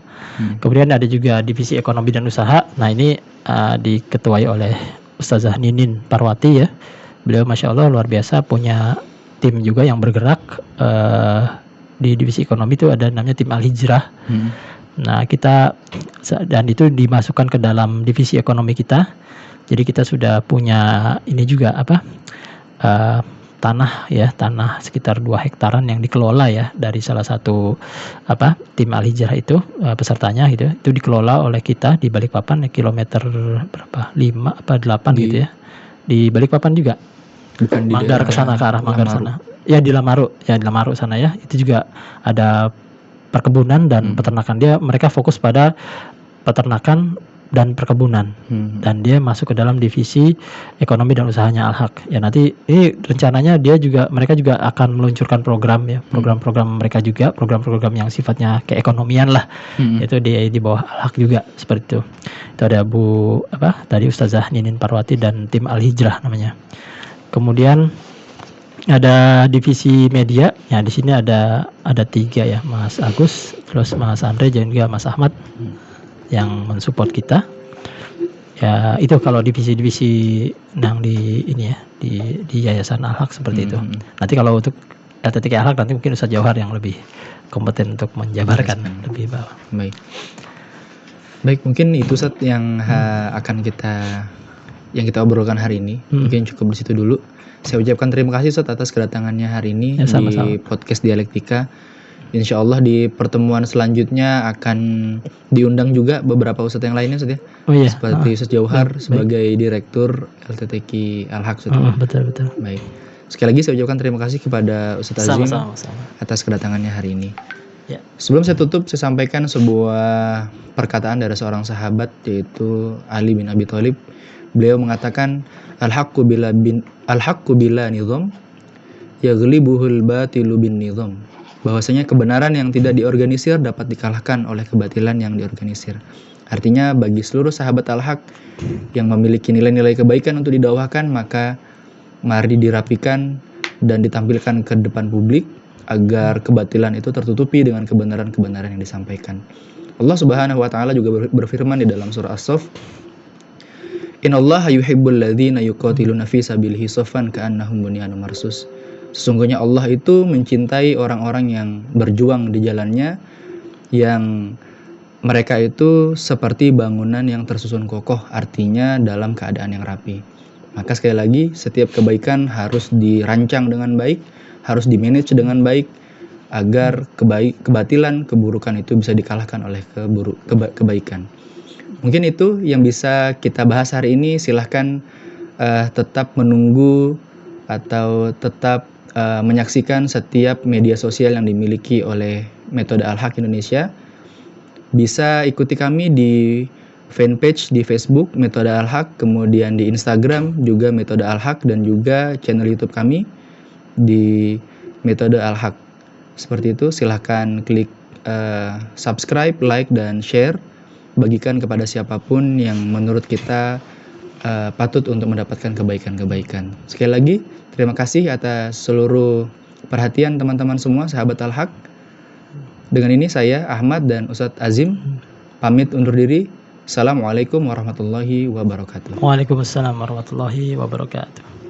Kemudian ada juga divisi ekonomi dan usaha. Nah, ini diketuai oleh Ustazah Ninin Parwati ya. Beliau Masya Allah luar biasa, punya tim juga yang bergerak di divisi ekonomi itu ada namanya tim Al-Hijrah. Nah, kita dan itu dimasukkan ke dalam divisi ekonomi kita. Jadi kita sudah punya ini juga tanah sekitar 2 hektaran yang dikelola ya dari salah satu tim Al-Hijrah itu pesertanya gitu. Itu dikelola oleh kita di Balikpapan kilometer berapa? 5 apa 8 gitu ya. Di Balikpapan juga. Bukan di Manggar ke sana, ke arah Manggar sana. Ya di Lamaru sana ya. Itu juga ada perkebunan dan peternakan. Mereka fokus pada peternakan dan perkebunan, dan dia masuk ke dalam divisi ekonomi dan usahanya Al-Haq. Ya nanti ini rencananya mereka juga akan meluncurkan program ya, program-program mereka juga, program-program yang sifatnya keekonomian lah. Itu di bawah Al-Haq juga seperti itu. Itu ada tadi Ustazah Ninin Parwati dan tim Al-Hijrah namanya. Kemudian ada divisi media. Ya di sini ada 3 ya, Mas Agus, terus Mas Andre dan juga Mas Ahmad yang mensupport kita. Ya itu kalau divisi-divisi yang di ini ya di Yayasan Al-Haq seperti itu. Nanti kalau untuk LTTQ Al-Haq nanti mungkin Ustadz Jauhar yang lebih kompeten untuk menjabarkan lebih bawah. Baik, mungkin itu Ustadz yang akan kita obrolkan hari ini. Mungkin cukup di situ dulu. Saya ucapkan terima kasih Ustadz atas kedatangannya hari ini ya, di podcast Dialektika. Insya Allah di pertemuan selanjutnya akan diundang juga beberapa ustadz yang lainnya Ustadz ya. Seperti Ustadz Jauhar sebagai direktur LTTQ Al-Haq. Betul. Baik. Sekali lagi saya ucapkan terima kasih kepada Ustadz Azim atas kedatangannya hari ini. Ya. Sebelum saya tutup, saya sampaikan sebuah perkataan dari seorang sahabat yaitu Ali bin Abi Thalib. Beliau mengatakan al-haqqu bila nizam yaghlibuhul batilu bin nizam. Bahwasanya kebenaran yang tidak diorganisir dapat dikalahkan oleh kebatilan yang diorganisir. Artinya bagi seluruh sahabat Al-Haq yang memiliki nilai-nilai kebaikan untuk didakwahkan, maka mari dirapikan dan ditampilkan ke depan publik agar kebatilan itu tertutupi dengan kebenaran-kebenaran yang disampaikan. Allah Subhanahu wa taala juga berfirman di dalam surah As-Saff, "Innallaha yuhibbul ladzina yuqatiluna fi sabilihi shaffan ka'annahum bunyanun marsus." Sesungguhnya Allah itu mencintai orang-orang yang berjuang di jalannya, yang mereka itu seperti bangunan yang tersusun kokoh, artinya dalam keadaan yang rapi. Maka sekali lagi, setiap kebaikan harus dirancang dengan baik, harus di-manage dengan baik, agar kebatilan, keburukan itu bisa dikalahkan oleh kebaikan. Mungkin itu yang bisa kita bahas hari ini. Silahkan tetap menunggu atau tetap menyaksikan setiap media sosial yang dimiliki oleh Metode Al-Haq Indonesia. Bisa ikuti kami di fanpage di Facebook Metode Al-Haq, kemudian di Instagram juga Metode Al-Haq, dan juga channel YouTube kami di Metode Al-Haq. Seperti itu, silahkan klik subscribe, like, dan share. Bagikan kepada siapapun yang menurut kita patut untuk mendapatkan kebaikan-kebaikan. Sekali lagi, terima kasih atas seluruh perhatian teman-teman semua, sahabat Al-Haq. Dengan ini saya, Ahmad dan Ustadz Azim, pamit undur diri. Assalamualaikum warahmatullahi wabarakatuh. Waalaikumsalam warahmatullahi wabarakatuh.